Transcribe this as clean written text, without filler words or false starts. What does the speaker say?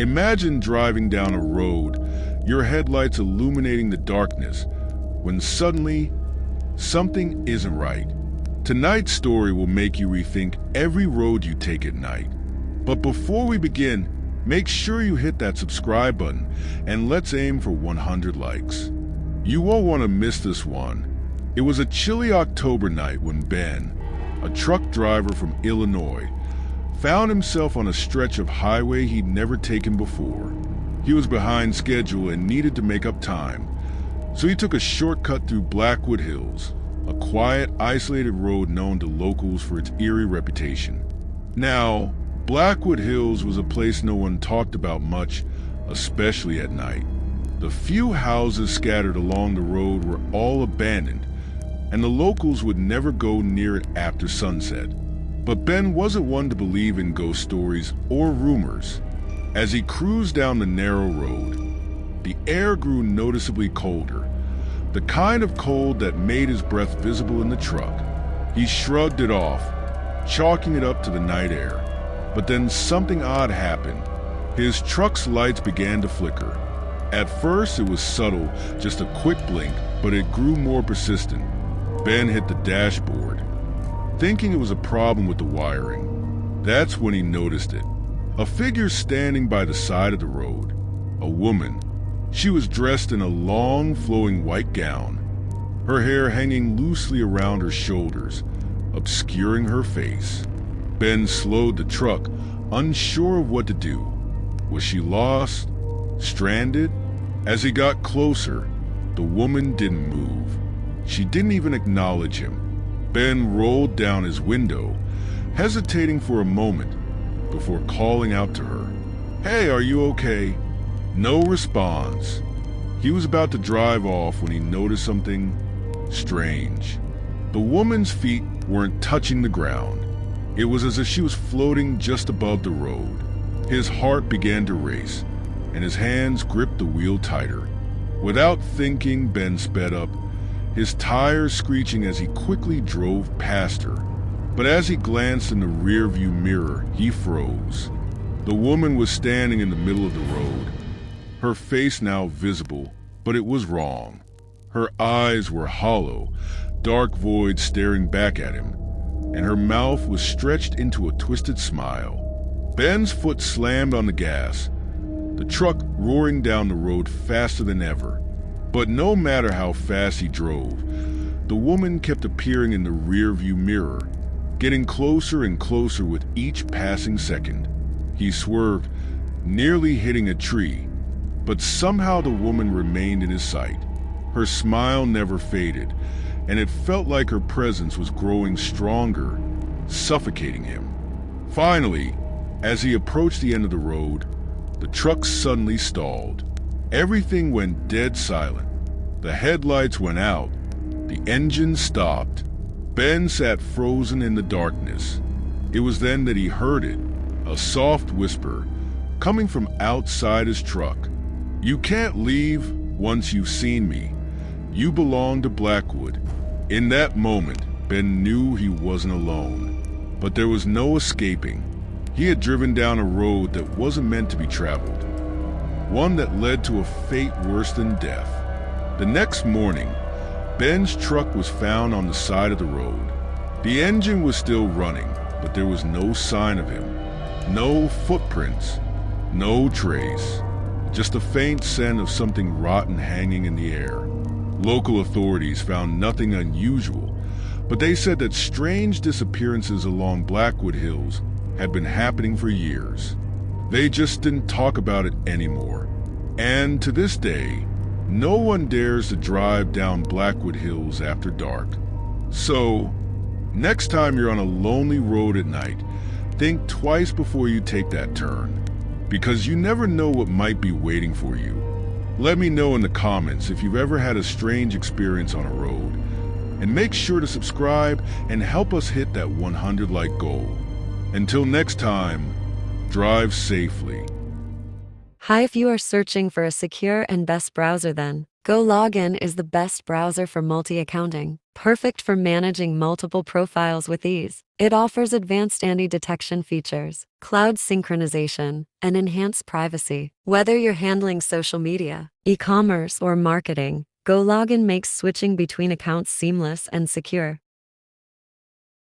Imagine driving down a road, your headlights illuminating the darkness, when suddenly, something isn't right. Tonight's story will make you rethink every road you take at night. But before we begin, make sure you hit that subscribe button and let's aim for 100 likes. You won't want to miss this one. It was a chilly October night when Ben, a truck driver from Illinois, found himself on a stretch of highway he'd never taken before. He was behind schedule and needed to make up time, so he took a shortcut through Blackwood Hills, a quiet, isolated road known to locals for its eerie reputation. Now, Blackwood Hills was a place no one talked about much, especially at night. The few houses scattered along the road were all abandoned, and the locals would never go near it after sunset. But Ben wasn't one to believe in ghost stories or rumors. As he cruised down the narrow road, the air grew noticeably colder, the kind of cold that made his breath visible in the truck. He shrugged it off, chalking it up to the night air. But then something odd happened. His truck's lights began to flicker. At first it was subtle, just a quick blink, but it grew more persistent. Ben hit the dashboard, thinking it was a problem with the wiring. That's when he noticed it. A figure standing by the side of the road. A woman. She was dressed in a long, flowing white gown, her hair hanging loosely around her shoulders, obscuring her face. Ben slowed the truck, unsure of what to do. Was she lost? Stranded? As he got closer, the woman didn't move. She didn't even acknowledge him. Ben rolled down his window, hesitating for a moment before calling out to her. "Hey, are you okay?" No response. He was about to drive off when he noticed something strange. The woman's feet weren't touching the ground. It was as if she was floating just above the road. His heart began to race, and his hands gripped the wheel tighter. Without thinking, Ben sped up, his tires screeching as he quickly drove past her. But as he glanced in the rearview mirror, he froze. The woman was standing in the middle of the road, her face now visible, but it was wrong. Her eyes were hollow, dark voids staring back at him, and her mouth was stretched into a twisted smile. Ben's foot slammed on the gas, the truck roaring down the road faster than ever. But no matter how fast he drove, the woman kept appearing in the rearview mirror, getting closer and closer with each passing second. He swerved, nearly hitting a tree, but somehow the woman remained in his sight. Her smile never faded, and it felt like her presence was growing stronger, suffocating him. Finally, as he approached the end of the road, the truck suddenly stalled. Everything went dead silent. The headlights went out. The engine stopped. Ben sat frozen in the darkness. It was then that he heard it, a soft whisper, coming from outside his truck. "You can't leave once you've seen me. You belong to Blackwood." In that moment, Ben knew he wasn't alone. But there was no escaping. He had driven down a road that wasn't meant to be traveled, one that led to a fate worse than death. The next morning, Ben's truck was found on the side of the road. The engine was still running, but there was no sign of him. No footprints, no trace, just a faint scent of something rotten hanging in the air. Local authorities found nothing unusual, but they said that strange disappearances along Blackwood Hills had been happening for years. They just didn't talk about it anymore. And to this day, no one dares to drive down Blackwood Hills after dark. So, next time you're on a lonely road at night, think twice before you take that turn, because you never know what might be waiting for you. Let me know in the comments if you've ever had a strange experience on a road, and make sure to subscribe and help us hit that 100 like goal. Until next time, drive safely. Hi, if you are searching for a secure and best browser, then GoLogin is the best browser for multi-accounting, perfect for managing multiple profiles with ease. It offers advanced anti-detection features, cloud synchronization, and enhanced privacy. Whether you're handling social media, e-commerce, or marketing, GoLogin makes switching between accounts seamless and secure.